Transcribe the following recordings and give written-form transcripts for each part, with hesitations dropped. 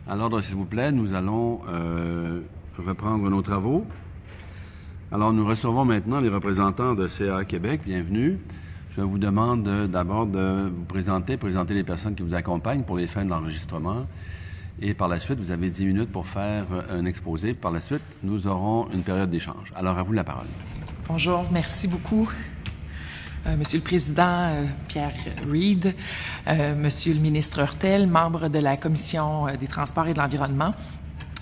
À l'ordre, s'il vous plaît, nous allons reprendre nos travaux. Alors, nous recevons maintenant les représentants de CA Québec. Bienvenue. Je vous demande d'abord de vous présenter les personnes qui vous accompagnent pour les fins de l'enregistrement. Et par la suite, vous avez 10 minutes pour faire un exposé. Par la suite, nous aurons une période d'échange. Alors, à vous la parole. Bonjour, merci beaucoup. Monsieur le Président Pierre Reid, Monsieur le ministre Hurtel, membre de la Commission des Transports et de l'Environnement.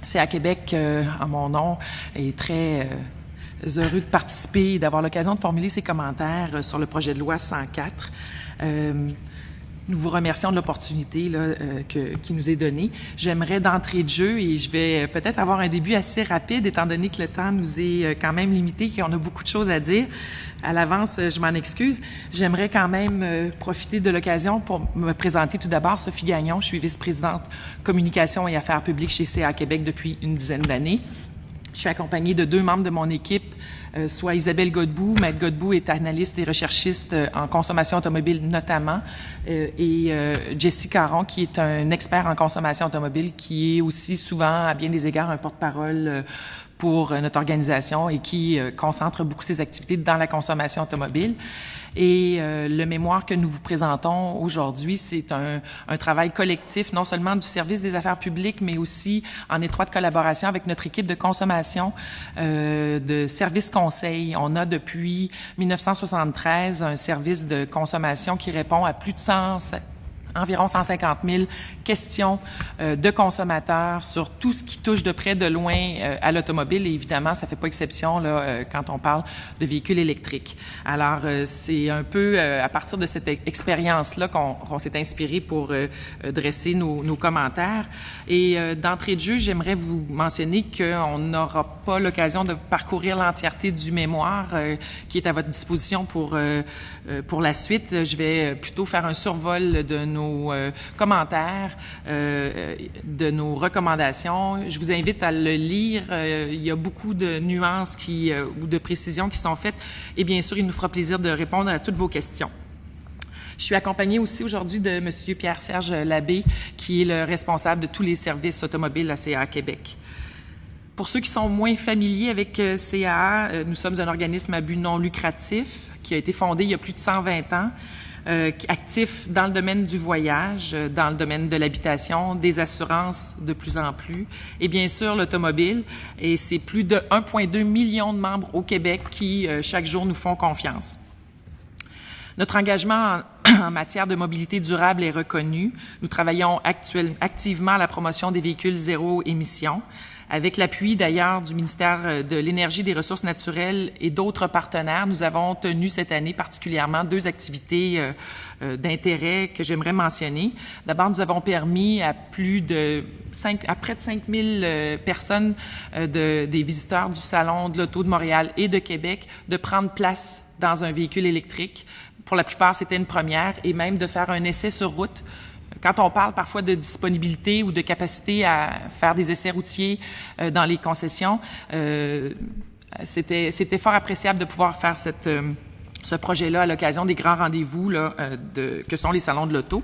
CA Québec, en mon nom, est très heureux de participer et d'avoir l'occasion de formuler ses commentaires sur le projet de loi 104. Nous vous remercions de l'opportunité qui nous est donnée. J'aimerais d'entrée de jeu, et je vais peut-être avoir un début assez rapide, étant donné que le temps nous est quand même limité et qu'on a beaucoup de choses à dire. À l'avance, je m'en excuse. J'aimerais quand même profiter de l'occasion pour me présenter tout d'abord. Sophie Gagnon, je suis vice-présidente communication et affaires publiques chez CA Québec depuis une dizaine d'années. Je suis accompagnée de deux membres de mon équipe, soit Isabelle Godbout. Maître Godbout est analyste et recherchiste en consommation automobile notamment, et Jessie Caron, qui est un expert en consommation automobile, qui est aussi souvent, à bien des égards, un porte-parole pour notre organisation et qui concentre beaucoup ses activités dans la consommation automobile. Et le mémoire que nous vous présentons aujourd'hui, c'est un travail collectif, non seulement du service des affaires publiques, mais aussi en étroite collaboration avec notre équipe de consommation, de service conseil. On a depuis 1973 un service de consommation qui répond à plus de environ 150 000 questions de consommateurs sur tout ce qui touche de près de loin à l'automobile. Et évidemment, ça fait pas exception quand on parle de véhicules électriques. Alors, c'est un peu à partir de cette expérience-là qu'on s'est inspiré pour dresser nos commentaires. Et d'entrée de jeu, j'aimerais vous mentionner qu'on n'aura pas l'occasion de parcourir l'entièreté du mémoire qui est à votre disposition pour la suite. Je vais plutôt faire un survol de nos commentaires, de nos recommandations. Je vous invite à le lire. Il y a beaucoup de nuances ou de précisions qui sont faites. Et bien sûr, il nous fera plaisir de répondre à toutes vos questions. Je suis accompagnée aussi aujourd'hui de M. Pierre-Serge Labbé, qui est le responsable de tous les services automobiles à CA Québec. Pour ceux qui sont moins familiers avec CAA, nous sommes un organisme à but non lucratif qui a été fondé il y a plus de 120 ans, actif dans le domaine du voyage, dans le domaine de l'habitation, des assurances de plus en plus, et bien sûr l'automobile. Et c'est plus de 1,2 million de membres au Québec qui, chaque jour, nous font confiance. Notre engagement en matière de mobilité durable est reconnu. Nous travaillons activement à la promotion des véhicules zéro émission, avec l'appui d'ailleurs du ministère de l'Énergie, des Ressources naturelles et d'autres partenaires. Nous avons tenu cette année particulièrement 2 activités d'intérêt que j'aimerais mentionner. D'abord, nous avons permis à près de 5 000 personnes, des visiteurs du Salon de l'Auto de Montréal et de Québec, de prendre place dans un véhicule électrique. Pour la plupart, c'était une première, et même de faire un essai sur route. Quand on parle parfois de disponibilité ou de capacité à faire des essais routiers dans les concessions, c'était fort appréciable de pouvoir faire ce projet-là à l'occasion des grands rendez-vous que sont les salons de l'auto.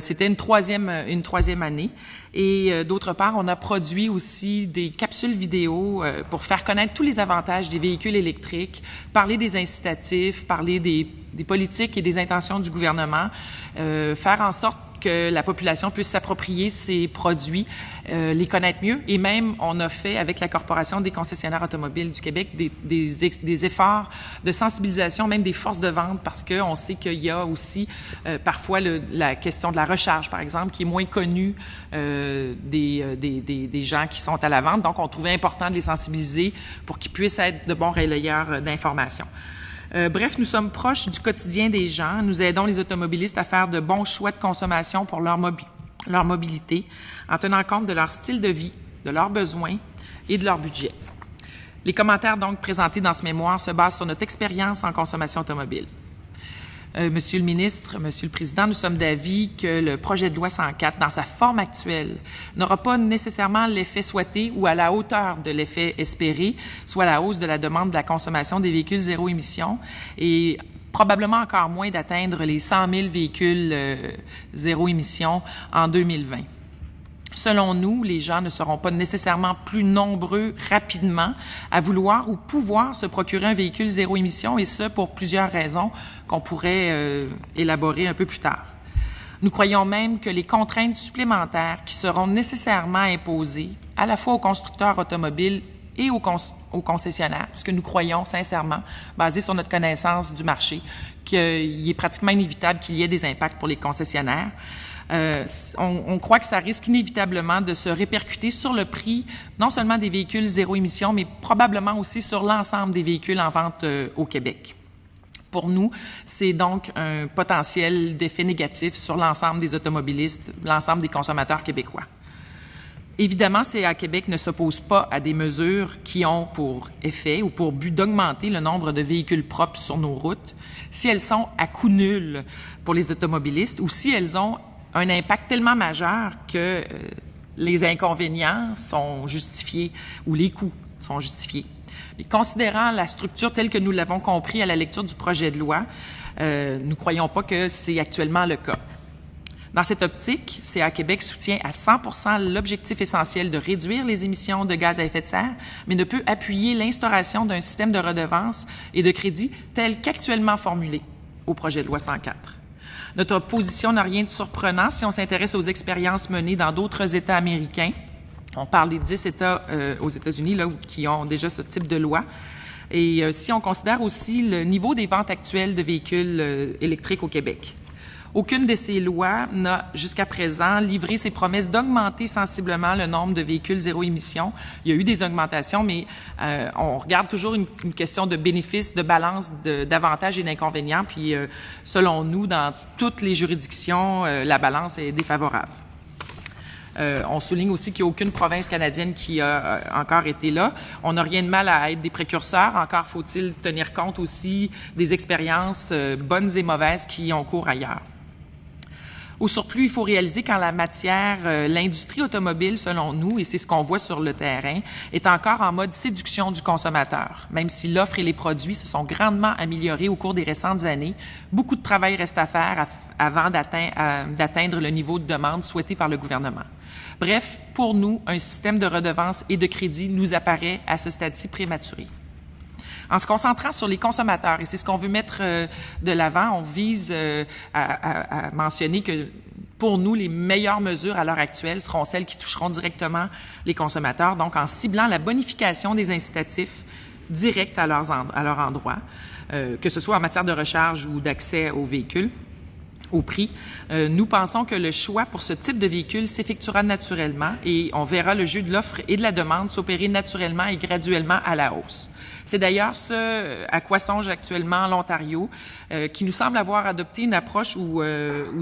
C'était une troisième année. Et d'autre part, on a produit aussi des capsules vidéo pour faire connaître tous les avantages des véhicules électriques, parler des incitatifs, parler des politiques et des intentions du gouvernement, faire en sorte que la population puisse s'approprier ces produits, les connaître mieux. Et même, on a fait, avec la Corporation des concessionnaires automobiles du Québec, des efforts de sensibilisation, même des forces de vente, parce qu'on sait qu'il y a aussi parfois la question de la recharge, par exemple, qui est moins connue des gens qui sont à la vente. Donc, on trouvait important de les sensibiliser pour qu'ils puissent être de bons relayeurs d'informations. Bref, nous sommes proches du quotidien des gens. Nous aidons les automobilistes à faire de bons choix de consommation pour leur mobilité, en tenant compte de leur style de vie, de leurs besoins et de leur budget. Les commentaires donc présentés dans ce mémoire se basent sur notre expérience en consommation automobile. Monsieur le ministre, Monsieur le Président, nous sommes d'avis que le projet de loi 104, dans sa forme actuelle, n'aura pas nécessairement l'effet souhaité ou à la hauteur de l'effet espéré, soit la hausse de la demande de la consommation des véhicules zéro émission et probablement encore moins d'atteindre les 100 000 véhicules zéro émission en 2020. Selon nous, les gens ne seront pas nécessairement plus nombreux rapidement à vouloir ou pouvoir se procurer un véhicule zéro émission, et ce, pour plusieurs raisons qu'on pourrait élaborer un peu plus tard. Nous croyons même que les contraintes supplémentaires qui seront nécessairement imposées à la fois aux constructeurs automobiles et aux concessionnaires, puisque nous croyons sincèrement, basé sur notre connaissance du marché, qu'il est pratiquement inévitable qu'il y ait des impacts pour les concessionnaires. On croit que ça risque inévitablement de se répercuter sur le prix, non seulement des véhicules zéro émission, mais probablement aussi sur l'ensemble des véhicules en vente au Québec. Pour nous, c'est donc un potentiel d'effet négatif sur l'ensemble des automobilistes, l'ensemble des consommateurs québécois. Évidemment, CA Québec ne s'oppose pas à des mesures qui ont pour effet ou pour but d'augmenter le nombre de véhicules propres sur nos routes si elles sont à coût nul pour les automobilistes ou si elles ont un impact tellement majeur que les inconvénients sont justifiés ou les coûts sont justifiés. Et considérant la structure telle que nous l'avons compris à la lecture du projet de loi, nous ne croyons pas que c'est actuellement le cas. Dans cette optique, CA Québec soutient à 100% l'objectif essentiel de réduire les émissions de gaz à effet de serre, mais ne peut appuyer l'instauration d'un système de redevance et de crédit tel qu'actuellement formulé au projet de loi 104. Notre position n'a rien de surprenant si on s'intéresse aux expériences menées dans d'autres États américains. On parle des 10 États aux États-Unis là, qui ont déjà ce type de loi. Et si on considère aussi le niveau des ventes actuelles de véhicules électriques au Québec. Aucune de ces lois n'a jusqu'à présent livré ses promesses d'augmenter sensiblement le nombre de véhicules zéro émission. Il y a eu des augmentations, mais on regarde toujours une question de bénéfices, de balance, d'avantages et d'inconvénients. Puis, selon nous, dans toutes les juridictions, la balance est défavorable. On souligne aussi qu'il n'y a aucune province canadienne qui a encore été là. On n'a rien de mal à être des précurseurs. Encore faut-il tenir compte aussi des expériences bonnes et mauvaises qui ont cours ailleurs. Au surplus, il faut réaliser qu'en la matière, l'industrie automobile, selon nous, et c'est ce qu'on voit sur le terrain, est encore en mode séduction du consommateur. Même si l'offre et les produits se sont grandement améliorés au cours des récentes années, beaucoup de travail reste à faire avant d'atteindre le niveau de demande souhaité par le gouvernement. Bref, pour nous, un système de redevance et de crédit nous apparaît à ce stade-ci prématuré. En se concentrant sur les consommateurs, et c'est ce qu'on veut mettre de l'avant, on vise à mentionner que pour nous, les meilleures mesures à l'heure actuelle seront celles qui toucheront directement les consommateurs, donc en ciblant la bonification des incitatifs directs à leur endroit, que ce soit en matière de recharge ou d'accès aux véhicules. Au prix. Nous pensons que le choix pour ce type de véhicule s'effectuera naturellement et on verra le jeu de l'offre et de la demande s'opérer naturellement et graduellement à la hausse. C'est d'ailleurs ce à quoi songe actuellement l'Ontario, qui nous semble avoir adopté une approche où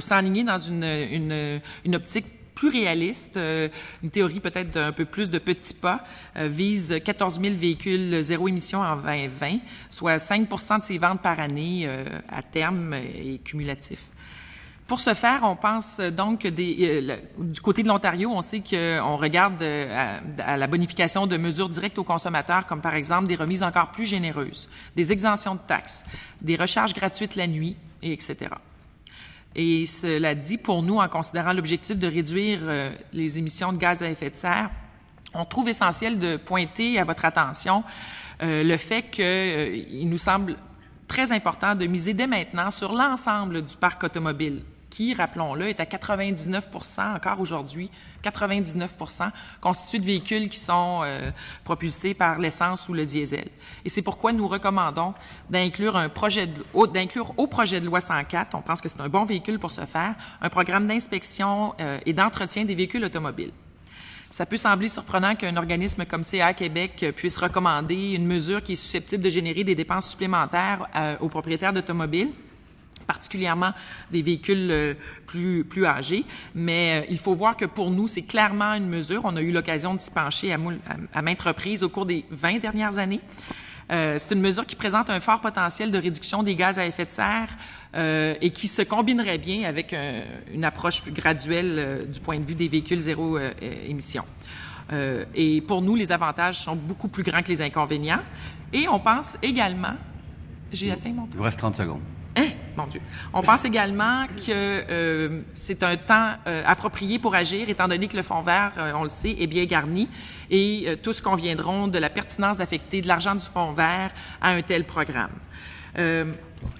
s'enligner dans une optique plus réaliste, une théorie peut-être d'un peu plus de petits pas, vise 14 000 véhicules zéro émission en 2020, soit 5% de ses ventes par année à terme et cumulatif. Pour ce faire, on pense donc que du côté de l'Ontario, on sait qu'on regarde à la bonification de mesures directes aux consommateurs, comme par exemple des remises encore plus généreuses, des exemptions de taxes, des recharges gratuites la nuit, et etc. Et cela dit, pour nous, en considérant l'objectif de réduire les émissions de gaz à effet de serre, on trouve essentiel de pointer à votre attention le fait qu'il nous semble très important de miser dès maintenant sur l'ensemble du parc automobile, qui, rappelons-le, est à 99% encore aujourd'hui, 99% constitué de véhicules qui sont propulsés par l'essence ou le diesel. Et c'est pourquoi nous recommandons d'inclure au projet de loi 104, on pense que c'est un bon véhicule pour ce faire, un programme d'inspection et d'entretien des véhicules automobiles. Ça peut sembler surprenant qu'un organisme comme CA Québec puisse recommander une mesure qui est susceptible de générer des dépenses supplémentaires aux propriétaires d'automobiles, particulièrement des véhicules plus âgés. Mais il faut voir que pour nous, c'est clairement une mesure. On a eu l'occasion de s'y pencher à maintes reprises au cours des 20 dernières années. C'est une mesure qui présente un fort potentiel de réduction des gaz à effet de serre et qui se combinerait bien avec une approche plus graduelle du point de vue des véhicules zéro émission. Et pour nous, les avantages sont beaucoup plus grands que les inconvénients. Et on pense également... J'ai atteint mon temps. Il vous reste 30 secondes. Hein? mon Dieu. On pense également que c'est un temps approprié pour agir, étant donné que le Fonds vert, on le sait, est bien garni, et tous conviendront de la pertinence d'affecter de l'argent du Fonds vert à un tel programme.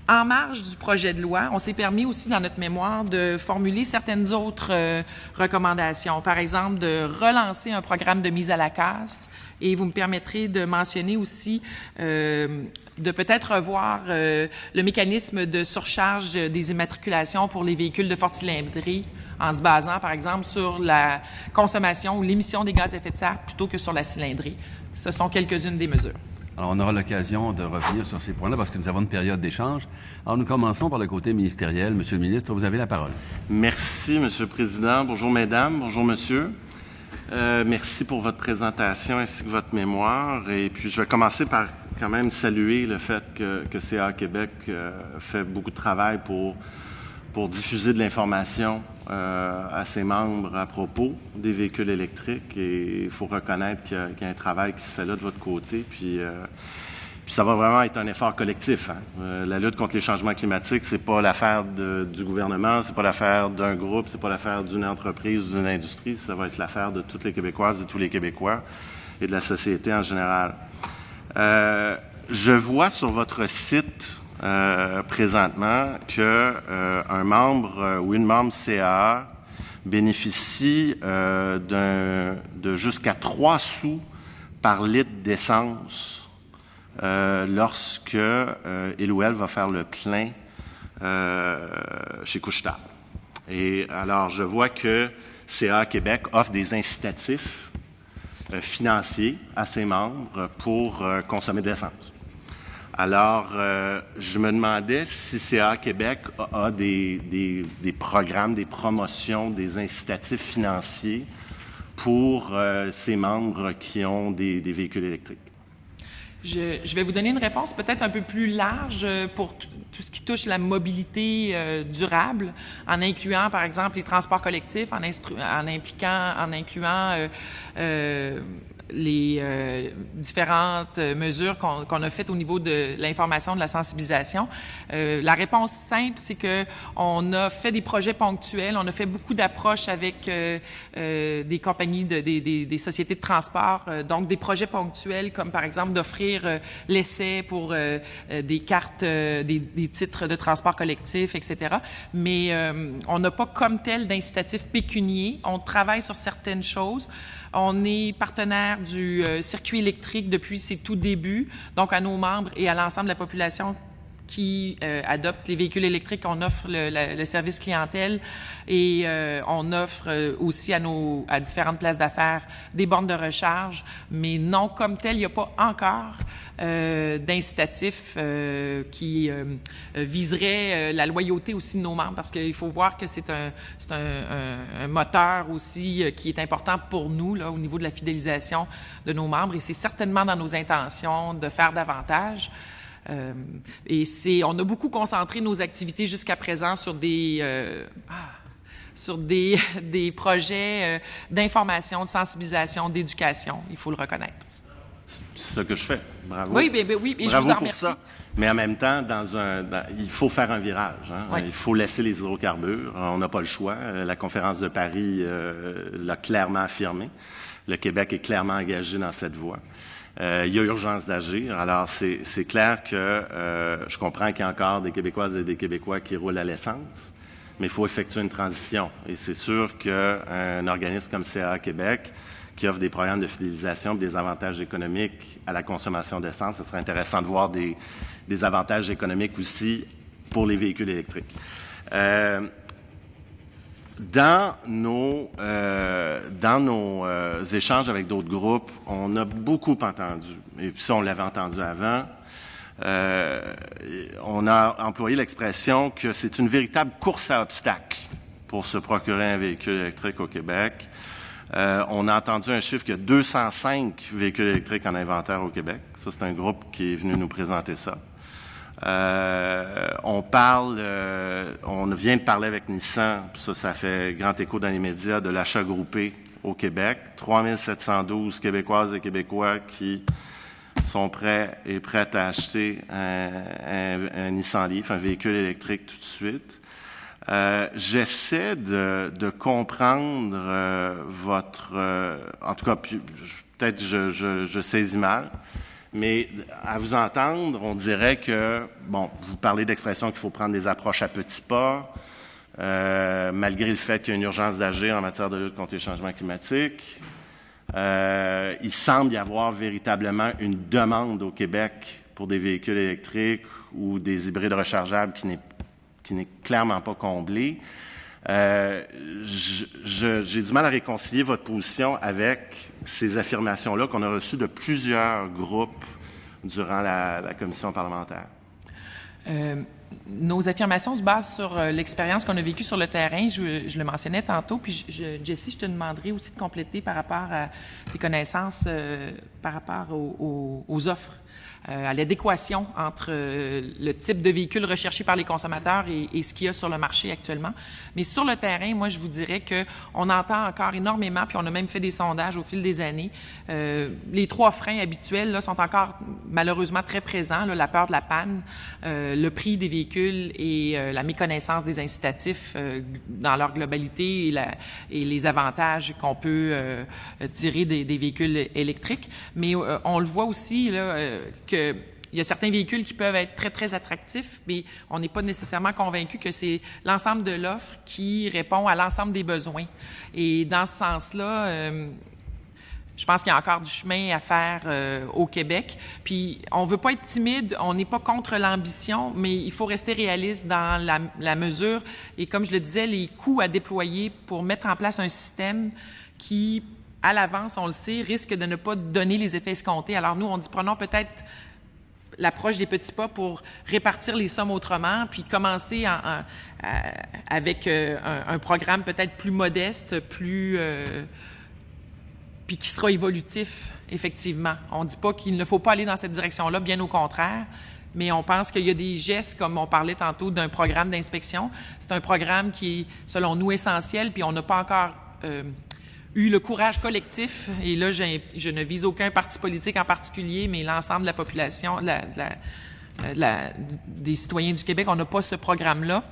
En marge du projet de loi, on s'est permis aussi dans notre mémoire de formuler certaines autres recommandations. Par exemple, de relancer un programme de mise à la casse, et vous me permettrez de mentionner aussi de peut-être revoir le mécanisme de surcharge des immatriculations pour les véhicules de forte cylindrée, en se basant, par exemple, sur la consommation ou l'émission des gaz à effet de serre plutôt que sur la cylindrée. Ce sont quelques-unes des mesures. Alors, on aura l'occasion de revenir sur ces points-là parce que nous avons une période d'échange. Alors, nous commençons par le côté ministériel. Monsieur le ministre, vous avez la parole. Merci, Monsieur le Président. Bonjour, Mesdames. Bonjour, Monsieur. Merci pour votre présentation ainsi que votre mémoire. Et puis, je vais commencer par quand même saluer le fait que CA Québec fait beaucoup de travail pour diffuser de l'information à ses membres à propos des véhicules électriques. Et il faut reconnaître qu'il y a un travail qui se fait là de votre côté. Puis ça va vraiment être un effort collectif. La lutte contre les changements climatiques, c'est pas l'affaire du gouvernement, c'est pas l'affaire d'un groupe, c'est pas l'affaire d'une entreprise ou d'une industrie. Ça va être l'affaire de toutes les Québécoises et tous les Québécois et de la société en général. Je vois sur votre site présentement que un membre ou une membre CA bénéficie de jusqu'à 3 sous par litre d'essence lorsque il ou elle va faire le plein chez Couche-Tard. Et alors, je vois que CA Québec offre des incitatifs financiers à ses membres pour consommer de l'essence. Alors, je me demandais si CA Québec a des programmes, des promotions, des incitatifs financiers pour ses membres qui ont des véhicules électriques. Je vais vous donner une réponse peut-être un peu plus large pour tout ce qui touche la mobilité durable, en incluant, par exemple, les transports collectifs, en incluant les différentes mesures qu'on a faites au niveau de l'information, de la sensibilisation. La réponse simple, c'est que on a fait des projets ponctuels, on a fait beaucoup d'approches avec des compagnies, des sociétés de transport, donc des projets ponctuels comme par exemple d'offrir l'essai pour des cartes, des titres de transport collectif, etc. Mais on n'a pas comme tel d'incitatif pécunier. On travaille sur certaines choses. On est partenaire du circuit électrique depuis ses tout débuts, donc à nos membres et à l'ensemble de la population qui adopte les véhicules électriques. On offre le service clientèle et on offre aussi à différentes places d'affaires des bornes de recharge, mais non comme tel, il n'y a pas encore d'incitatif qui viserait la loyauté aussi de nos membres, parce qu'il faut voir que c'est un moteur aussi qui est important pour nous là, au niveau de la fidélisation de nos membres, et c'est certainement dans nos intentions de faire davantage. Et on a beaucoup concentré nos activités jusqu'à présent sur des projets d'information, de sensibilisation, d'éducation. Il faut le reconnaître. C'est ça que je fais. Bravo. Oui, oui, et bravo je vous en pour remercie. ça. Mais en même temps, il faut faire un virage. Oui. Il faut laisser les hydrocarbures. On n'a pas le choix. La conférence de Paris l'a clairement affirmé. Le Québec est clairement engagé dans cette voie. Il y a urgence d'agir. Alors, c'est clair que je comprends qu'il y a encore des Québécoises et des Québécois qui roulent à l'essence, mais il faut effectuer une transition. Et c'est sûr qu'un organisme comme CA Québec, qui offre des programmes de fidélisation et des avantages économiques à la consommation d'essence, ce serait intéressant de voir des avantages économiques aussi pour les véhicules électriques. Dans nos échanges avec d'autres groupes, on a beaucoup entendu, et puis ça on l'avait entendu avant, on a employé l'expression que c'est une véritable course à obstacles pour se procurer un véhicule électrique au Québec. On a entendu un chiffre qu'il y a 205 véhicules électriques en inventaire au Québec. Ça, c'est un groupe qui est venu nous présenter ça. On vient de parler avec Nissan, ça fait grand écho dans les médias, de l'achat groupé au Québec. 3712 Québécoises et Québécois qui sont prêts et prêtes à acheter un Nissan Leaf, un véhicule électrique tout de suite. J'essaie de comprendre en tout cas, peut-être je saisis mal, mais à vous entendre, on dirait que, bon, vous parlez d'expression qu'il faut prendre des approches à petits pas, malgré le fait qu'il y a une urgence d'agir en matière de lutte contre les changements climatiques. Il semble y avoir véritablement une demande au Québec pour des véhicules électriques ou des hybrides rechargeables qui n'est clairement pas comblée. J'ai du mal à réconcilier votre position avec ces affirmations-là qu'on a reçues de plusieurs groupes durant la commission parlementaire. Nos affirmations se basent sur l'expérience qu'on a vécue sur le terrain. Je le mentionnais tantôt. Puis, Jessie, je te demanderai aussi de compléter par rapport à tes connaissances par rapport aux offres. À l'adéquation entre le type de véhicule recherché par les consommateurs et ce qu'il y a sur le marché actuellement. Mais sur le terrain, moi, je vous dirais que on entend encore énormément, puis on a même fait des sondages au fil des années. Les 3 freins habituels là, sont encore malheureusement très présents. Là, la peur de la panne, le prix des véhicules et la méconnaissance des incitatifs dans leur globalité et les avantages qu'on peut tirer des véhicules électriques. Mais on le voit aussi là, il y a certains véhicules qui peuvent être très, très attractifs, mais on n'est pas nécessairement convaincu que c'est l'ensemble de l'offre qui répond à l'ensemble des besoins. Et dans ce sens-là, je pense qu'il y a encore du chemin à faire au Québec. Puis, on veut pas être timide, on n'est pas contre l'ambition, mais il faut rester réaliste dans la mesure. Et comme je le disais, les coûts à déployer pour mettre en place un système qui, à l'avance, on le sait, risque de ne pas donner les effets escomptés. Alors nous, on dit, prenons peut-être l'approche des petits pas pour répartir les sommes autrement, puis commencer avec un programme peut-être plus modeste, puis qui sera évolutif, effectivement. On ne dit pas qu'il ne faut pas aller dans cette direction-là, bien au contraire, mais on pense qu'il y a des gestes, comme on parlait tantôt d'un programme d'inspection. C'est un programme qui est, selon nous, essentiel, puis on n'a pas encore eu le courage collectif, et là, je ne vise aucun parti politique en particulier, mais l'ensemble de la population, des citoyens du Québec, on n'a pas ce programme-là.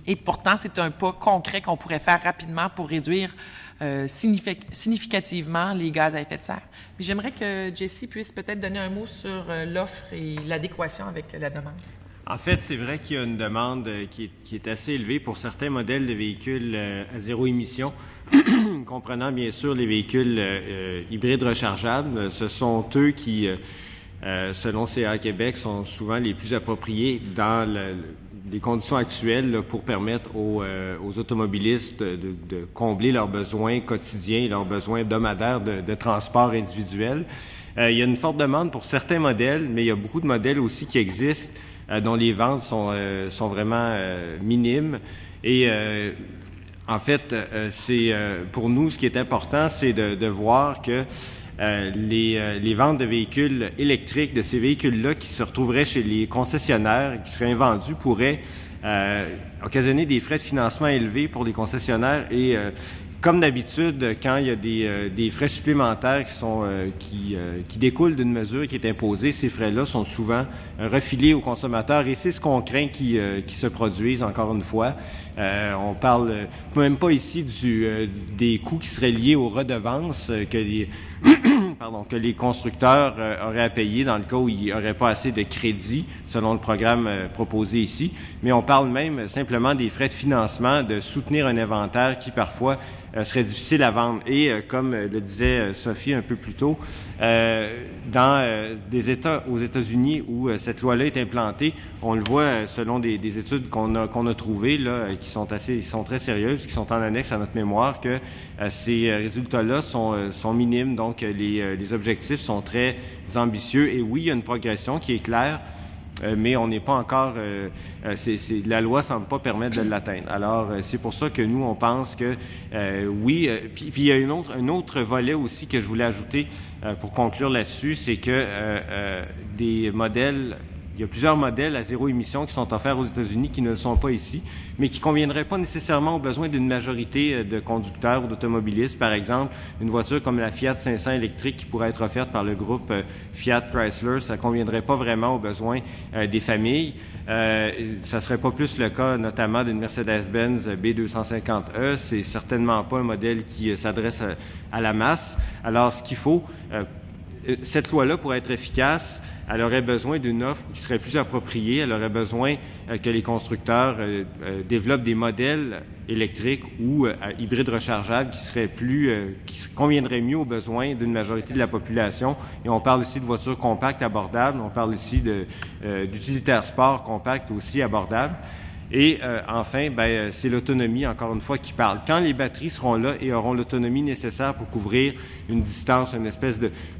Et pourtant, c'est un pas concret qu'on pourrait faire rapidement pour réduire significativement les gaz à effet de serre. Mais j'aimerais que Jessie puisse peut-être donner un mot sur l'offre et l'adéquation avec la demande. En fait, c'est vrai qu'il y a une demande qui est assez élevée pour certains modèles de véhicules à zéro émission, comprenant bien sûr les véhicules hybrides rechargeables. Ce sont eux qui, selon CA Québec, sont souvent les plus appropriés dans les conditions actuelles là, pour permettre aux automobilistes de combler leurs besoins quotidiens et leurs besoins hebdomadaires de transport individuel. Il y a une forte demande pour certains modèles, mais il y a beaucoup de modèles aussi qui existent dont les ventes sont vraiment minimes. Et en fait, c'est pour nous, ce qui est important, c'est de voir que les ventes de véhicules électriques, de ces véhicules-là qui se retrouveraient chez les concessionnaires, qui seraient invendus, pourraient occasionner des frais de financement élevés pour les concessionnaires et comme d'habitude, quand il y a des frais supplémentaires qui découlent d'une mesure qui est imposée, ces frais-là sont souvent refilés aux consommateurs et c'est ce qu'on craint qui se produise, encore une fois. On parle même pas ici des coûts qui seraient liés aux redevances que les constructeurs auraient à payer dans le cas où il n'y aurait pas assez de crédit, selon le programme proposé ici. Mais on parle même simplement des frais de financement, de soutenir un inventaire qui, parfois, serait difficile à vendre. Et, comme le disait Sophie un peu plus tôt, dans des États aux États-Unis où cette loi-là est implantée, on le voit selon des études qu'on a trouvées, là, qui sont très sérieuses, qui sont en annexe à notre mémoire, que ces résultats-là sont minimes. Donc, les objectifs sont très ambitieux. Et oui, il y a une progression qui est claire, mais on n'est pas encore... la loi ne semble pas permettre de l'atteindre. Alors, c'est pour ça que nous, on pense que oui. Puis il y a un autre volet aussi que je voulais ajouter pour conclure là-dessus, c'est que des modèles il y a plusieurs modèles à zéro émission qui sont offerts aux États-Unis qui ne le sont pas ici, mais qui ne conviendraient pas nécessairement aux besoins d'une majorité de conducteurs ou d'automobilistes. Par exemple, une voiture comme la Fiat 500 électrique qui pourrait être offerte par le groupe Fiat Chrysler, ça ne conviendrait pas vraiment aux besoins des familles. Ça ne serait pas plus le cas notamment d'une Mercedes-Benz B250e. C'est certainement pas un modèle qui s'adresse à la masse. Alors, ce qu'il faut, cette loi-là, pour être efficace, elle aurait besoin d'une offre qui serait plus appropriée. Elle aurait besoin que les constructeurs développent des modèles électriques ou hybrides rechargeables qui conviendraient mieux aux besoins d'une majorité de la population. Et on parle ici de voitures compactes abordables. On parle ici d'utilitaires sport compacts aussi abordables. Et enfin, c'est l'autonomie, encore une fois, qui parle. Quand les batteries seront là et auront l'autonomie nécessaire pour couvrir une distance,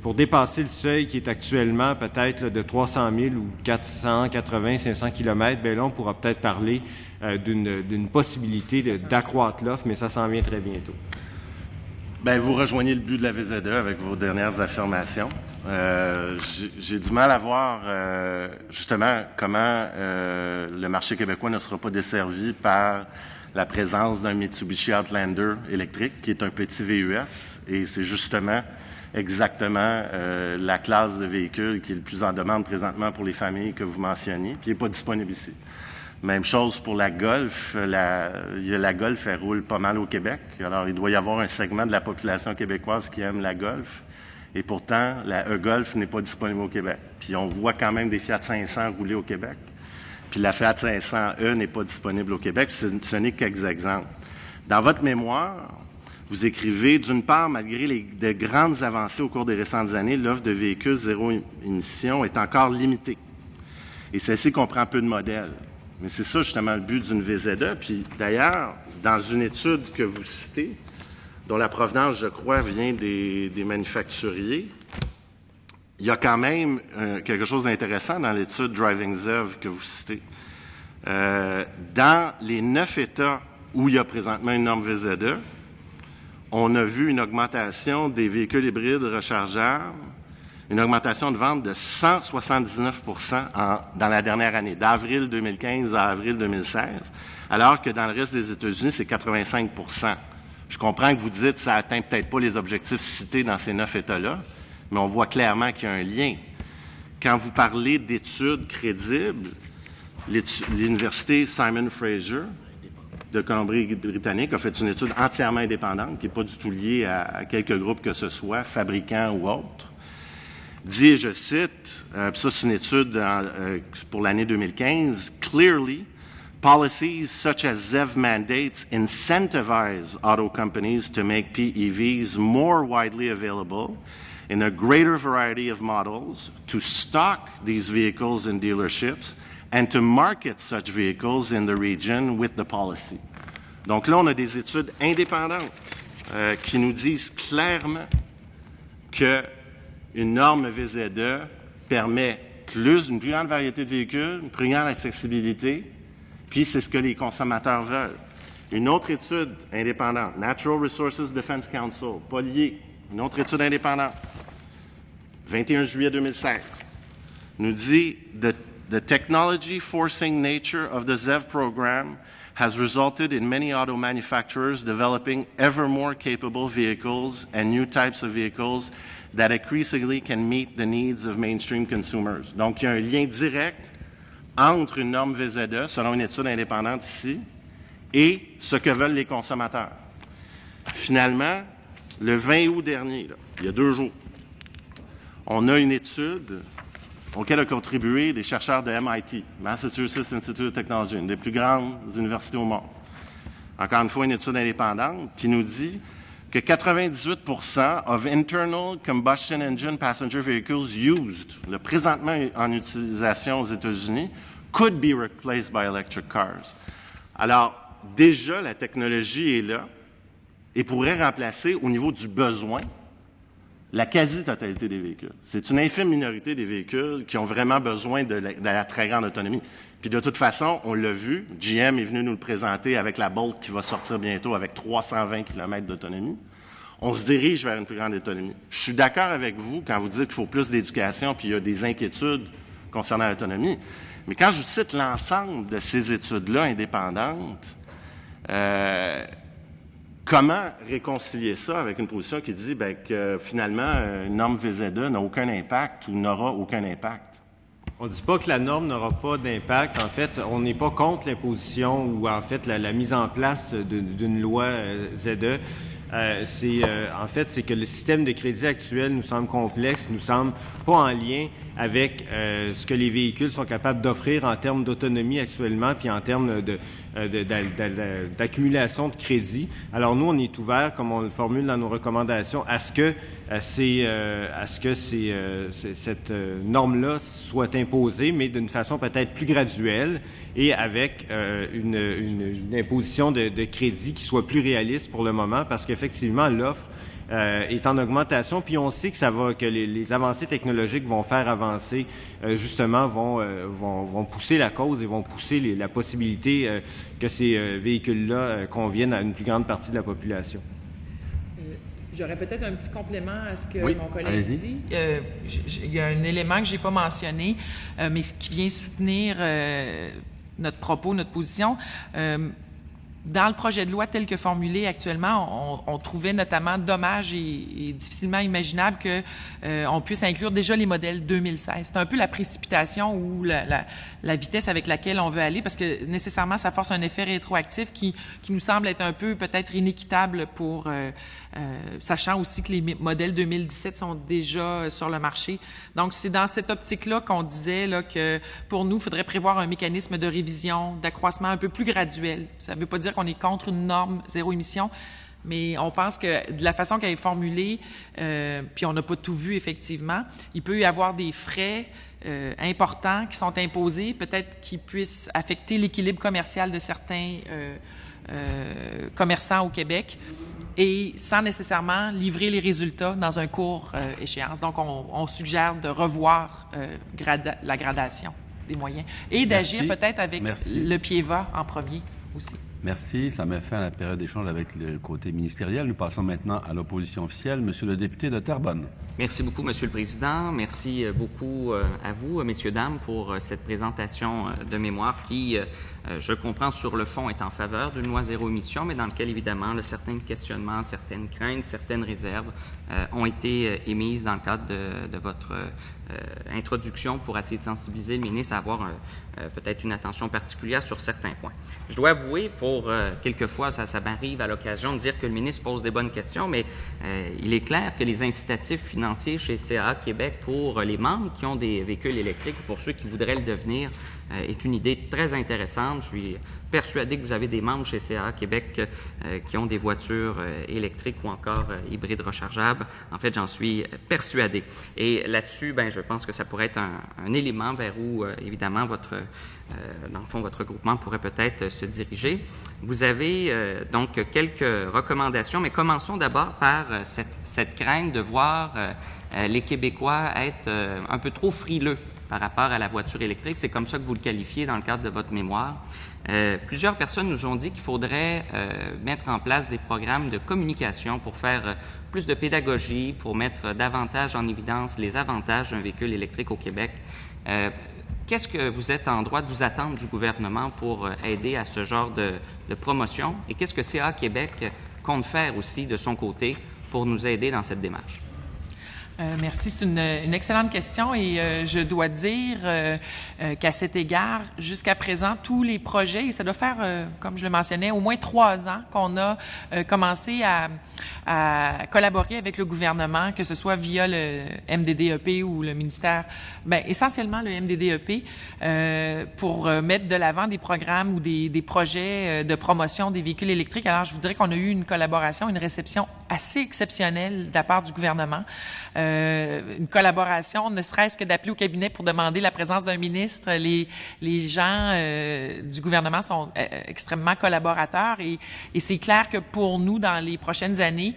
pour dépasser le seuil qui est actuellement peut-être de 300 000 ou 480, 500 km, là, on pourra peut-être parler d'une possibilité d'accroître l'offre, mais ça s'en vient très bientôt. Vous rejoignez le but de la VZE avec vos dernières affirmations. J'ai du mal à voir justement comment le marché québécois ne sera pas desservi par la présence d'un Mitsubishi Outlander électrique, qui est un petit VUS, et c'est justement exactement la classe de véhicule qui est le plus en demande présentement pour les familles que vous mentionniez, puis il n'est pas disponible ici. Même chose pour la Golf. La Golf, elle roule pas mal au Québec. Alors, il doit y avoir un segment de la population québécoise qui aime la Golf. Et pourtant, la E-Golf n'est pas disponible au Québec. Puis, on voit quand même des Fiat 500 rouler au Québec. Puis, la Fiat 500E n'est pas disponible au Québec. Puis, ce n'est quelques exemples. Dans votre mémoire, vous écrivez, d'une part, malgré de grandes avancées au cours des récentes années, l'offre de véhicules zéro émission est encore limitée. Et celle-ci comprend peu de modèles. Mais c'est ça, justement, le but d'une VZE. Puis, d'ailleurs, dans une étude que vous citez, dont la provenance, je crois, vient des manufacturiers, il y a quand même quelque chose d'intéressant dans l'étude Driving ZEV que vous citez. Dans les 9 États où il y a présentement une norme VZE, on a vu une augmentation des véhicules hybrides rechargeables, une augmentation de vente de 179 dans la dernière année, d'avril 2015 à avril 2016, alors que dans le reste des États-Unis, c'est 85 Je comprends que vous dites que ça n'atteint peut-être pas les objectifs cités dans ces 9 États-là, mais on voit clairement qu'il y a un lien. Quand vous parlez d'études crédibles, l'Université Simon Fraser de Colombie-Britannique a fait une étude entièrement indépendante, qui n'est pas du tout liée à quelques groupes que ce soit, fabricants ou autres, dit, et je cite, ça c'est une étude pour l'année 2015, « Clearly, policies such as ZEV mandates incentivize auto companies to make PEVs more widely available in a greater variety of models, to stock these vehicles in dealerships, and to market such vehicles in the region with the policy. » Donc là, on a des études indépendantes qui nous disent clairement que une norme VZE permet une plus grande variété de véhicules, une plus grande accessibilité, puis c'est ce que les consommateurs veulent. Une autre étude indépendante, Natural Resources Defense Council, pas liée, une autre étude indépendante, 21 juillet 2016, nous dit the technology forcing nature of the ZEV program has resulted in many auto manufacturers developing ever more capable vehicles and new types of vehicles that increasingly can meet the needs of mainstream consumers. Donc, il y a un lien direct entre une norme VZE, selon une étude indépendante ici, et ce que veulent les consommateurs. Finalement, le 20 août dernier, il y a 2 jours, on a une étude auquel ont contribué des chercheurs de MIT, Massachusetts Institute of Technology, une des plus grandes universités au monde. Encore une fois, une étude indépendante qui nous dit que 98% of internal combustion engine passenger vehicles used, présentement en utilisation aux États-Unis, could be replaced by electric cars. Alors, déjà, la technologie est là et pourrait remplacer, au niveau du besoin, la quasi-totalité des véhicules. C'est une infime minorité des véhicules qui ont vraiment besoin de la très grande autonomie. Puis de toute façon, on l'a vu, GM est venu nous le présenter avec la Bolt qui va sortir bientôt avec 320 km d'autonomie. On se dirige vers une plus grande autonomie. Je suis d'accord avec vous quand vous dites qu'il faut plus d'éducation, puis il y a des inquiétudes concernant l'autonomie. Mais quand je vous cite l'ensemble de ces études-là indépendantes, comment réconcilier ça avec une position qui dit que finalement, une norme VZE n'a aucun impact ou n'aura aucun impact? On ne dit pas que la norme n'aura pas d'impact. En fait, on n'est pas contre l'imposition ou en fait la mise en place d'une loi ZE. En fait, c'est que le système de crédit actuel nous semble complexe, nous semble pas en lien avec ce que les véhicules sont capables d'offrir en termes d'autonomie actuellement, puis en termes d'accumulation de crédit. Alors nous, on est ouvert, comme on le formule dans nos recommandations, à ce que cette norme-là soit imposée, mais d'une façon peut-être plus graduelle et avec une imposition de crédit qui soit plus réaliste pour le moment, parce qu'effectivement, l'offre est en augmentation, puis on sait que les avancées technologiques vont faire avancer, justement, vont pousser la cause et vont pousser la possibilité que ces véhicules-là conviennent à une plus grande partie de la population. J'aurais peut-être un petit complément à ce que mon collègue allez-y. dit. Il y a un élément que j'ai pas mentionné, mais qui vient soutenir notre propos, notre position. Dans le projet de loi tel que formulé actuellement, on trouvait notamment dommage et difficilement imaginable que on puisse inclure déjà les modèles 2016. C'est un peu la précipitation ou la vitesse avec laquelle on veut aller, parce que nécessairement ça force un effet rétroactif qui nous semble être un peu peut-être inéquitable pour sachant aussi que les modèles 2017 sont déjà sur le marché. Donc c'est dans cette optique-là qu'on disait là que pour nous, il faudrait prévoir un mécanisme de révision, d'accroissement un peu plus graduel. Ça ne veut pas dire qu'on est contre une norme zéro émission, mais on pense que de la façon qu'elle est formulée, puis on n'a pas tout vu effectivement, il peut y avoir des frais importants qui sont imposés, peut-être qui puissent affecter l'équilibre commercial de certains commerçants au Québec, et sans nécessairement livrer les résultats dans un court échéance. Donc, on suggère de revoir la gradation des moyens et d'agir peut-être avec le PIEVA en premier aussi. Merci. Ça met fin à la période d'échange avec le côté ministériel. Nous passons maintenant à l'opposition officielle. Monsieur le député de Terrebonne. Merci beaucoup, Monsieur le Président. Merci beaucoup à vous, messieurs, dames, pour cette présentation de mémoire qui, je comprends, sur le fond, est en faveur d'une loi zéro émission, mais dans lequel, évidemment, certains questionnements, certaines craintes, certaines réserves ont été émises dans le cadre de votre introduction pour essayer de sensibiliser le ministre à avoir peut-être une attention particulière sur certains points. Je dois avouer, quelquefois, ça m'arrive à l'occasion de dire que le ministre pose des bonnes questions, mais il est clair que les incitatifs financiers chez CA Québec pour les membres qui ont des véhicules électriques ou pour ceux qui voudraient le devenir est une idée très intéressante. Je suis persuadé que vous avez des membres chez CA Québec qui ont des voitures électriques ou encore hybrides rechargeables. En fait, j'en suis persuadé. Et là-dessus, je pense que ça pourrait être un élément vers où, évidemment, dans le fond, votre groupement pourrait peut-être se diriger. Vous avez donc quelques recommandations, mais commençons d'abord par cette crainte de voir les Québécois être un peu trop frileux par rapport à la voiture électrique. C'est comme ça que vous le qualifiez dans le cadre de votre mémoire. Plusieurs personnes nous ont dit qu'il faudrait mettre en place des programmes de communication pour faire plus de pédagogie, pour mettre davantage en évidence les avantages d'un véhicule électrique au Québec. Qu'est-ce que vous êtes en droit de vous attendre du gouvernement pour aider à ce genre de promotion? Et qu'est-ce que CA Québec compte faire aussi de son côté pour nous aider dans cette démarche? Merci, c'est une excellente question et je dois dire qu'à cet égard, jusqu'à présent, tous les projets, et ça doit faire, comme je le mentionnais, au moins 3 ans qu'on a commencé à collaborer avec le gouvernement, que ce soit via le MDDEP ou le ministère, essentiellement le MDDEP, pour mettre de l'avant des programmes ou des projets de promotion des véhicules électriques. Alors, je vous dirais qu'on a eu une collaboration, une réception assez exceptionnelle de la part du gouvernement. Une collaboration, ne serait-ce que d'appeler au cabinet pour demander la présence d'un ministre. Les gens du gouvernement sont extrêmement collaborateurs et c'est clair que pour nous, dans les prochaines années,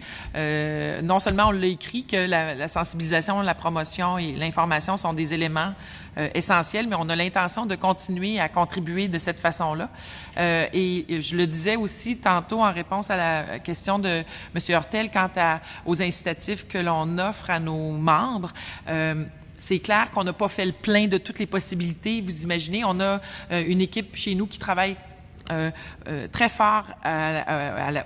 non seulement on l'a écrit que la sensibilisation, la promotion et l'information sont des éléments essentiels, mais on a l'intention de continuer à contribuer de cette façon-là. Et je le disais aussi tantôt en réponse à la question de M. Hurtel quant aux incitatifs que l'on offre à nos membres. c'est clair qu'on n'a pas fait le plein de toutes les possibilités. Vous imaginez, on a une équipe chez nous qui travaille très fort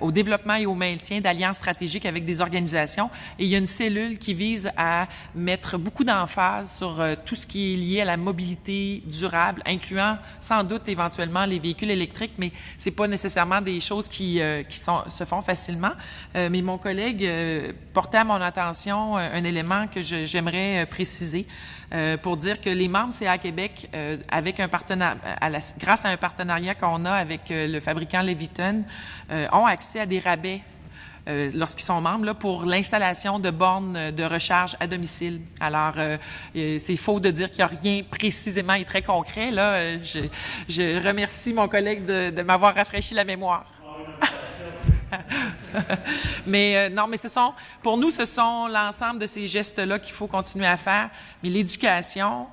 au développement et au maintien d'alliances stratégiques avec des organisations. Et il y a une cellule qui vise à mettre beaucoup d'emphase sur tout ce qui est lié à la mobilité durable, incluant sans doute éventuellement les véhicules électriques, mais c'est pas nécessairement des choses qui se font facilement. Mais mon collègue portait à mon attention un élément que j'aimerais préciser pour dire que les membres CA Québec, avec un grâce à un partenariat qu'on a avec le fabricant Leviton, ont accès à des rabais lorsqu'ils sont membres là, pour l'installation de bornes de recharge à domicile. Alors, c'est faux de dire qu'il n'y a rien précisément et très concret. Là, je remercie mon collègue de m'avoir rafraîchi la mémoire. Mais non, mais pour nous, ce sont l'ensemble de ces gestes-là qu'il faut continuer à faire. Mais l'éducation,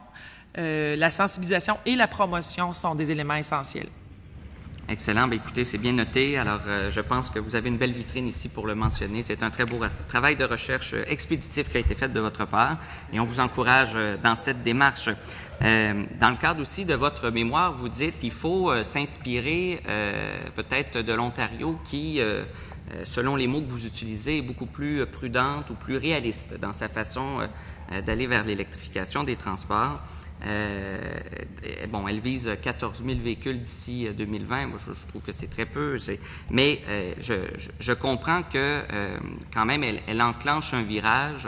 la sensibilisation et la promotion sont des éléments essentiels. Excellent. Bien, écoutez, c'est bien noté. Alors, je pense que vous avez une belle vitrine ici pour le mentionner. C'est un très beau travail de recherche expéditif qui a été fait de votre part et on vous encourage dans cette démarche. Dans le cadre aussi de votre mémoire, vous dites qu'il faut s'inspirer peut-être de l'Ontario qui, selon les mots que vous utilisez, est beaucoup plus prudente ou plus réaliste dans sa façon d'aller vers l'électrification des transports. Elle vise 14 000 véhicules d'ici 2020. Moi, je trouve que c'est très peu. Mais je comprends que quand même, elle enclenche un virage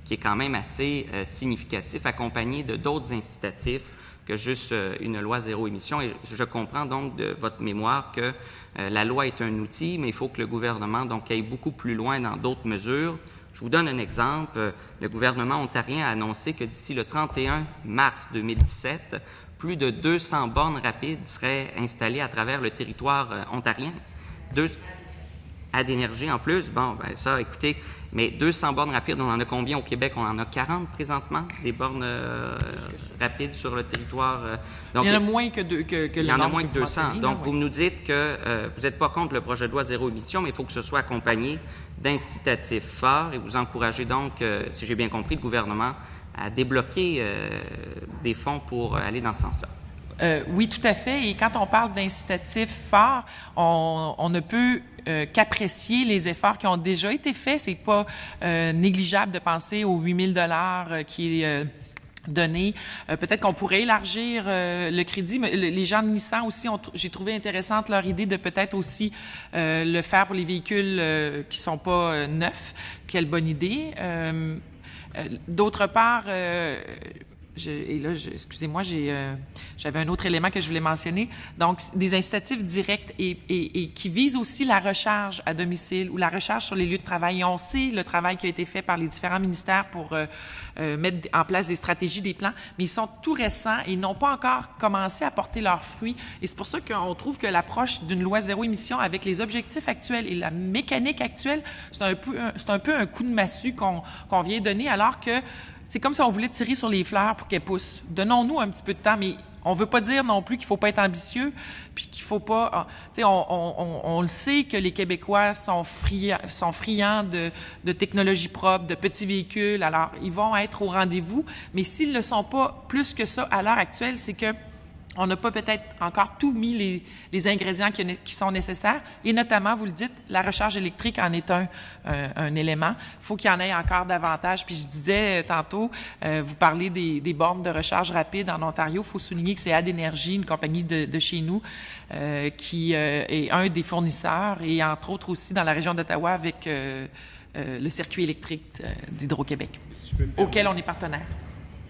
qui est quand même assez significatif, accompagné de d'autres incitatifs que juste une loi zéro émission. Et je comprends donc de votre mémoire que la loi est un outil, mais il faut que le gouvernement donc aille beaucoup plus loin dans d'autres mesures. Je vous donne un exemple. Le gouvernement ontarien a annoncé que d'ici le 31 mars 2017, plus de 200 bornes rapides seraient installées à travers le territoire ontarien. À d'énergie en plus. Bon, ben ça, écoutez, mais 200 bornes rapides, on en a combien au Québec? On en a 40 présentement, des bornes rapides sur le territoire. Donc, il y en a moins que il y en a moins que 200. Donc, vous nous dites que vous n'êtes pas contre le projet de loi zéro émission, mais il faut que ce soit accompagné d'incitatifs forts et vous encouragez donc, si j'ai bien compris, le gouvernement à débloquer des fonds pour aller dans ce sens-là. Oui, tout à fait. Et quand on parle d'incitatifs forts, on ne peut qu'apprécier les efforts qui ont déjà été faits. C'est pas négligeable de penser aux 8 000 $ qui est donné. Peut-être qu'on pourrait élargir le crédit, mais les gens de Nissan aussi, j'ai trouvé intéressante leur idée de peut-être aussi le faire pour les véhicules qui sont pas neufs. Quelle bonne idée. D'autre part, excusez-moi, j'avais un autre élément que je voulais mentionner. Donc, des incitatifs directs et qui visent aussi la recharge à domicile ou la recharge sur les lieux de travail. Et on sait le travail qui a été fait par les différents ministères pour mettre en place des stratégies, des plans, mais ils sont tout récents et ils n'ont pas encore commencé à porter leurs fruits. Et c'est pour ça qu'on trouve que l'approche d'une loi zéro émission avec les objectifs actuels et la mécanique actuelle, c'est un peu un coup de massue qu'on vient donner, alors que c'est comme si on voulait tirer sur les fleurs pour qu'elles poussent. Donnons-nous un petit peu de temps, mais on veut pas dire non plus qu'il faut pas être ambitieux, puis qu'il faut pas... Tu sais, on le sait que les Québécois sont friands de technologies propres, de petits véhicules, alors ils vont être au rendez-vous, mais s'ils ne le sont pas plus que ça à l'heure actuelle, c'est que on n'a pas peut-être encore tout mis les ingrédients qui sont nécessaires. Et notamment, vous le dites, la recharge électrique en est un élément. Il faut qu'il y en ait encore davantage. Puis je disais tantôt, vous parlez des bornes de recharge rapide en Ontario. Il faut souligner que c'est AdEnergy, une compagnie de chez nous, qui est un des fournisseurs et entre autres aussi dans la région d'Ottawa avec le circuit électrique d'Hydro-Québec, auquel on est partenaire.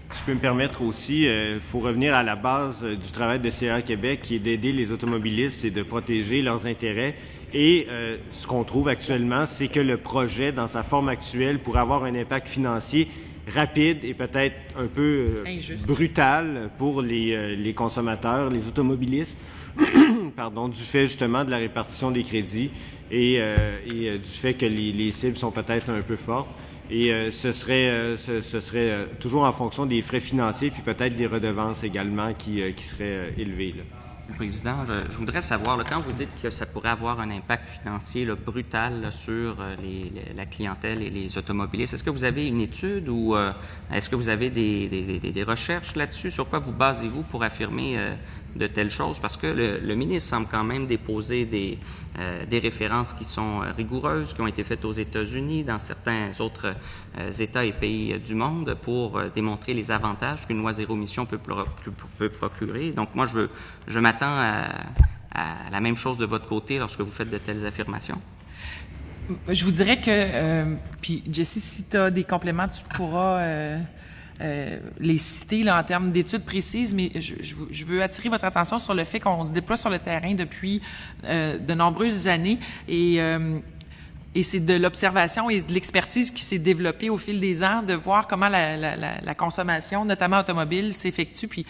Si je peux me permettre aussi, il faut revenir à la base du travail de CA Québec, qui est d'aider les automobilistes et de protéger leurs intérêts. Et ce qu'on trouve actuellement, c'est que le projet, dans sa forme actuelle, pourrait avoir un impact financier rapide et peut-être un peu brutal pour les consommateurs, les automobilistes, pardon, du fait justement de la répartition des crédits et du fait que les cibles sont peut-être un peu fortes. Et ce serait toujours en fonction des frais financiers puis peut-être des redevances également qui seraient élevées, là. Président. Je voudrais savoir, là, quand vous dites que ça pourrait avoir un impact financier là, brutal là, sur la clientèle et les automobilistes, est-ce que vous avez une étude ou est-ce que vous avez des recherches là-dessus? Sur quoi vous basez-vous pour affirmer de telles choses? Parce que le ministre semble quand même déposer des références qui sont rigoureuses, qui ont été faites aux États-Unis, dans certains autres États et pays du monde, pour démontrer les avantages qu'une loi zéro émission peut procurer. Donc, moi, je m'attends à la même chose de votre côté lorsque vous faites de telles affirmations. Je vous dirais que, puis Jessie, si tu as des compléments, tu pourras les citer là, en termes d'études précises, mais je veux attirer votre attention sur le fait qu'on se déploie sur le terrain depuis de nombreuses années et c'est de l'observation et de l'expertise qui s'est développée au fil des ans, de voir comment la consommation, notamment automobile, s'effectue. Puis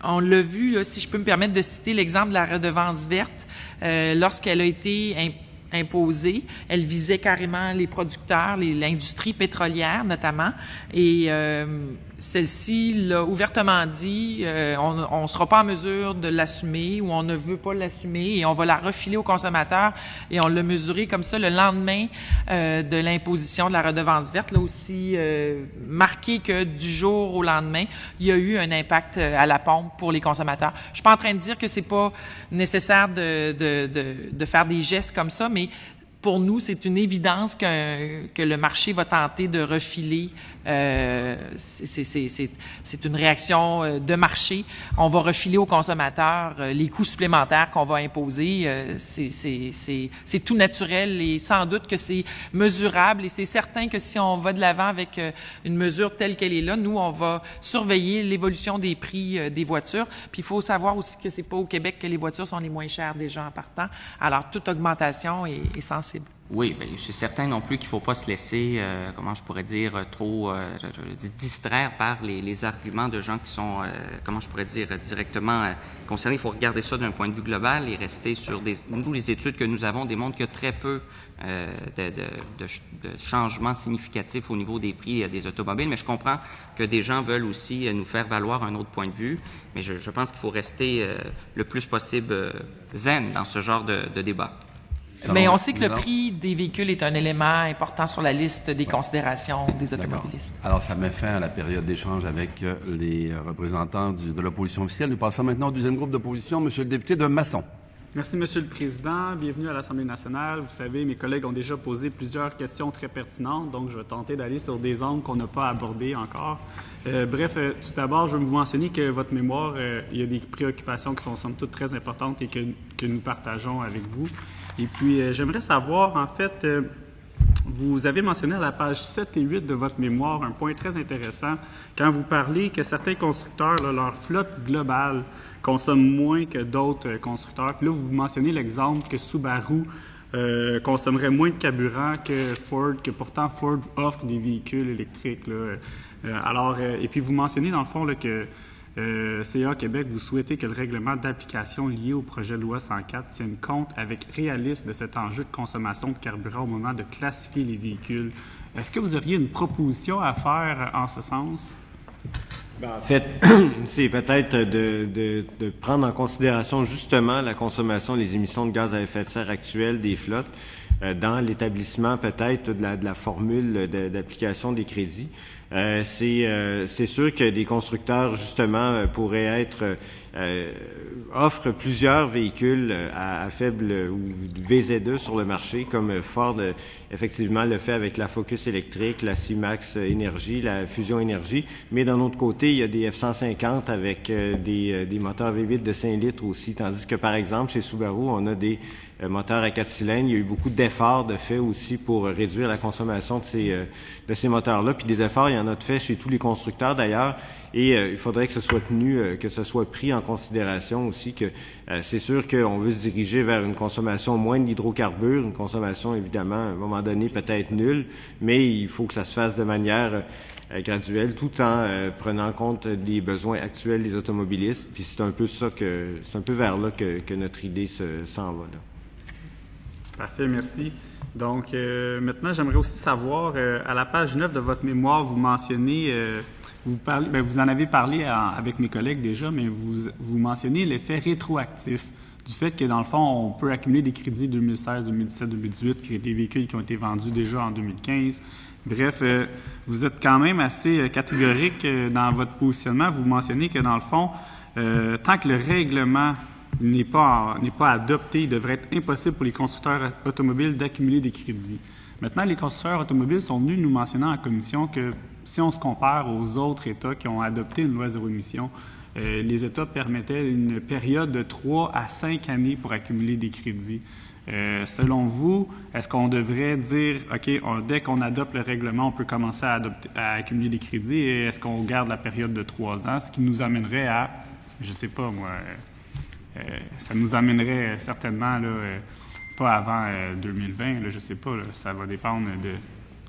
on l'a vu, là, si je peux me permettre de citer l'exemple de la redevance verte, lorsqu'elle a été imposée, elle visait carrément les producteurs, l'industrie pétrolière notamment, et celle-ci l'a ouvertement dit, on ne sera pas en mesure de l'assumer ou on ne veut pas l'assumer et on va la refiler aux consommateurs, et on l'a mesuré comme ça le lendemain de l'imposition de la redevance verte, là aussi marqué que du jour au lendemain, il y a eu un impact à la pompe pour les consommateurs. Je suis pas en train de dire que c'est pas nécessaire de faire des gestes comme ça, mais pour nous, c'est une évidence que le marché va tenter de refiler. C'est une réaction de marché. On va refiler aux consommateurs les coûts supplémentaires qu'on va imposer. C'est tout naturel et sans doute que c'est mesurable. Et c'est certain que si on va de l'avant avec une mesure telle qu'elle est là, nous, on va surveiller l'évolution des prix des voitures. Puis il faut savoir aussi que c'est pas au Québec que les voitures sont les moins chères déjà en partant. Alors, toute augmentation est sensible. Oui, bien, je suis certain non plus qu'il ne faut pas se laisser, comment je pourrais dire, trop distraire par les arguments de gens qui sont, comment je pourrais dire, directement concernés. Il faut regarder ça d'un point de vue global et rester sur nous, les études que nous avons démontrent qu'il y a très peu de changements significatifs au niveau des prix des automobiles, mais je comprends que des gens veulent aussi nous faire valoir un autre point de vue, mais je pense qu'il faut rester le plus possible zen dans ce genre de débat. Mais on sait que le prix des véhicules est un élément important sur la liste des considérations des automobilistes. Alors, ça met fin à la période d'échange avec les représentants de l'opposition officielle. Nous passons maintenant au deuxième groupe d'opposition, Monsieur le député de Masson. Merci, Monsieur le Président. Bienvenue à l'Assemblée nationale. Vous savez, mes collègues ont déjà posé plusieurs questions très pertinentes, donc je vais tenter d'aller sur des angles qu'on n'a pas abordés encore. Tout d'abord, je veux vous mentionner que votre mémoire, il y a des préoccupations qui sont somme toute très importantes et que nous partageons avec vous. Et puis, j'aimerais savoir, en fait, vous avez mentionné à la page 7 et 8 de votre mémoire un point très intéressant quand vous parlez que certains constructeurs, là, leur flotte globale consomme moins que d'autres constructeurs. Puis là, vous mentionnez l'exemple que Subaru consommerait moins de carburant que Ford, que pourtant Ford offre des véhicules électriques. Là. Et puis vous mentionnez dans le fond là, que CA Québec, vous souhaitez que le règlement d'application lié au projet de loi 104 tienne compte avec réalisme de cet enjeu de consommation de carburant au moment de classifier les véhicules. Est-ce que vous auriez une proposition à faire en ce sens? En fait, c'est peut-être de prendre en considération justement la consommation, les émissions de gaz à effet de serre actuelles des flottes dans l'établissement peut-être de la formule d'application des crédits. C'est sûr que des constructeurs, justement, pourraient offrent plusieurs véhicules à faible ou VZ2 sur le marché, comme Ford, effectivement, le fait avec la Focus électrique, la C-Max Énergie, la Fusion Énergie. Mais d'un autre côté, il y a des F-150 avec des moteurs V8 de 5 litres aussi, tandis que, par exemple, chez Subaru, on a des moteurs à 4 cylindres. Il y a eu beaucoup d'efforts de fait aussi pour réduire la consommation de ces moteurs-là. Puis des efforts, il y en a de fait chez tous les constructeurs d'ailleurs. Et il faudrait que ce soit que ce soit pris en considération aussi que c'est sûr qu'on veut se diriger vers une consommation moins d'hydrocarbures, une consommation évidemment à un moment donné peut-être nulle, mais il faut que ça se fasse de manière graduelle tout en prenant en compte les besoins actuels des automobilistes. Puis c'est un peu vers là que notre idée s'en va là. Parfait, merci. Donc, maintenant, j'aimerais aussi savoir, à la page 9 de votre mémoire, vous mentionnez Vous en avez parlé avec mes collègues déjà, mais vous mentionnez l'effet rétroactif du fait que, dans le fond, on peut accumuler des crédits 2016, 2017, 2018, puis des véhicules qui ont été vendus déjà en 2015. Bref, vous êtes quand même assez catégorique dans votre positionnement. Vous mentionnez que, dans le fond, tant que le règlement n'est pas adopté, il devrait être impossible pour les constructeurs automobiles d'accumuler des crédits. Maintenant, les constructeurs automobiles sont venus nous mentionner en commission que si on se compare aux autres États qui ont adopté une loi zéro émission, les États permettaient une période de 3 à 5 années pour accumuler des crédits. Selon vous, est-ce qu'on devrait dire, OK, dès qu'on adopte le règlement, on peut commencer à accumuler des crédits, et est-ce qu'on garde la période de 3 ans, ce qui nous amènerait à, je ne sais pas moi, ça nous amènerait certainement, là, pas avant 2020, là, je ne sais pas, là, ça va dépendre de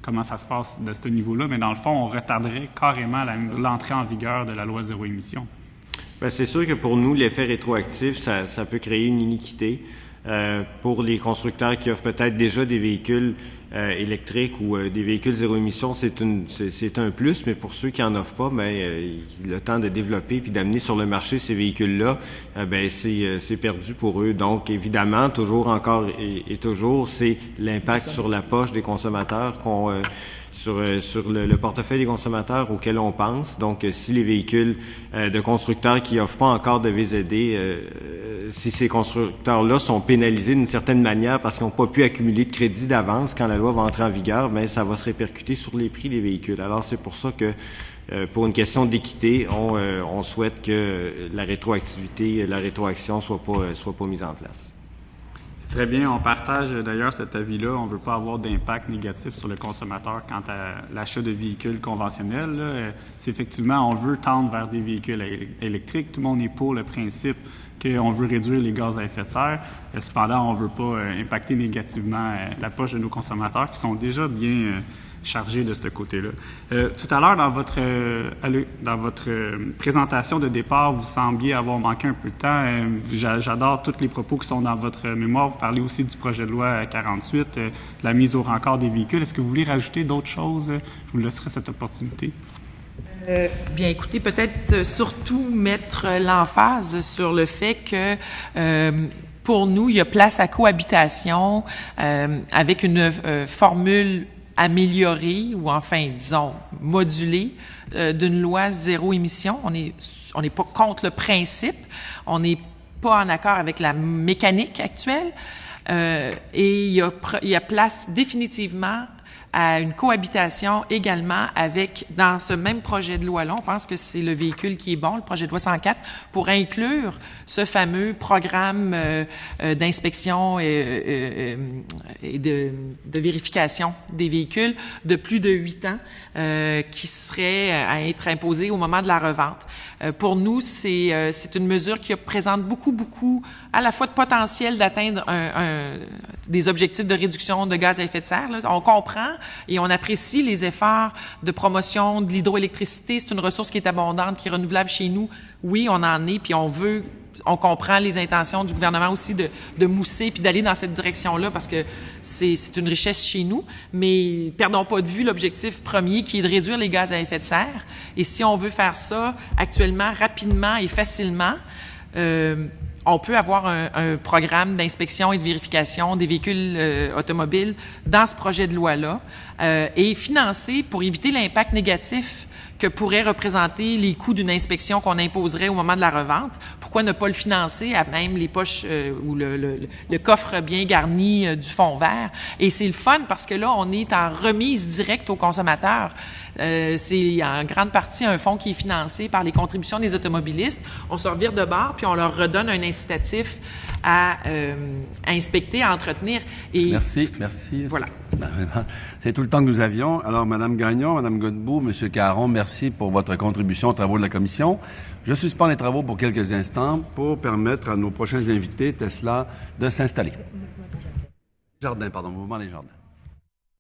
comment ça se passe de ce niveau-là, mais dans le fond, on retarderait carrément l'entrée en vigueur de la loi zéro émission. Bien, c'est sûr que pour nous, l'effet rétroactif, ça peut créer une iniquité. Pour les constructeurs qui offrent peut-être déjà des véhicules électriques ou des véhicules zéro émission, c'est un plus, mais pour ceux qui en offrent pas, le temps de développer puis d'amener sur le marché ces véhicules-là, c'est perdu pour eux. Donc, évidemment, toujours encore et toujours, c'est l'impact sur la poche des consommateurs sur le portefeuille des consommateurs auquel on pense. Donc, si les véhicules de constructeurs qui offrent pas encore de VZD, si ces constructeurs-là sont pénalisés d'une certaine manière parce qu'ils n'ont pas pu accumuler de crédit d'avance quand la loi va entrer en vigueur, ça va se répercuter sur les prix des véhicules. Alors, c'est pour ça que, pour une question d'équité, on souhaite que la rétroaction soit pas mise en place. Très bien. On partage d'ailleurs cet avis-là. On ne veut pas avoir d'impact négatif sur le consommateur quant à l'achat de véhicules conventionnels. Là. C'est effectivement, on veut tendre vers des véhicules électriques. Tout le monde est pour le principe qu'on veut réduire les gaz à effet de serre. Cependant, on ne veut pas impacter négativement la poche de nos consommateurs qui sont déjà bien chargés de ce côté-là. Tout à l'heure, dans votre présentation de départ, vous sembliez avoir manqué un peu de temps. J'adore tous les propos qui sont dans votre mémoire. Vous parlez aussi du projet de loi 48, de la mise au rencard des véhicules. Est-ce que vous voulez rajouter d'autres choses? Je vous laisserai cette opportunité. Bien, écoutez, peut-être surtout mettre l'emphase sur le fait que pour nous, il y a place à cohabitation avec une formule améliorée ou enfin, disons, modulée d'une loi zéro émission. On n'est pas contre le principe, on n'est pas en accord avec la mécanique actuelle et il y a place définitivement à une cohabitation également avec, dans ce même projet de loi-là, on pense que c'est le véhicule qui est bon, le projet de loi 104, pour inclure ce fameux programme d'inspection et de vérification des véhicules de plus de 8 ans qui serait à être imposé au moment de la revente. Pour nous, c'est une mesure qui présente beaucoup à la fois de potentiel d'atteindre des objectifs de réduction de gaz à effet de serre. Là. On comprend et on apprécie les efforts de promotion de l'hydroélectricité. C'est une ressource qui est abondante, qui est renouvelable chez nous. Oui, on en est, puis on comprend les intentions du gouvernement aussi de mousser puis d'aller dans cette direction-là parce que c'est une richesse chez nous. Mais perdons pas de vue l'objectif premier qui est de réduire les gaz à effet de serre. Et si on veut faire ça actuellement, rapidement et facilement, on peut avoir un programme d'inspection et de vérification des véhicules automobiles dans ce projet de loi-là et financer pour éviter l'impact négatif que pourraient représenter les coûts d'une inspection qu'on imposerait au moment de la revente. Pourquoi ne pas le financer à même les poches ou le coffre bien garni du fonds vert? Et c'est le fun parce que là, on est en remise directe aux consommateurs. C'est en grande partie un fonds qui est financé par les contributions des automobilistes. On se revire de bord puis on leur redonne un incitatif à inspecter, à entretenir. Et merci. Voilà. C'est tout le temps que nous avions. Alors, Mme Gagnon, Mme Godbout, M. Caron, merci pour votre contribution aux travaux de la Commission. Je suspends les travaux pour quelques instants pour permettre à nos prochains invités, Tesla, de s'installer. Mouvement des Jardins.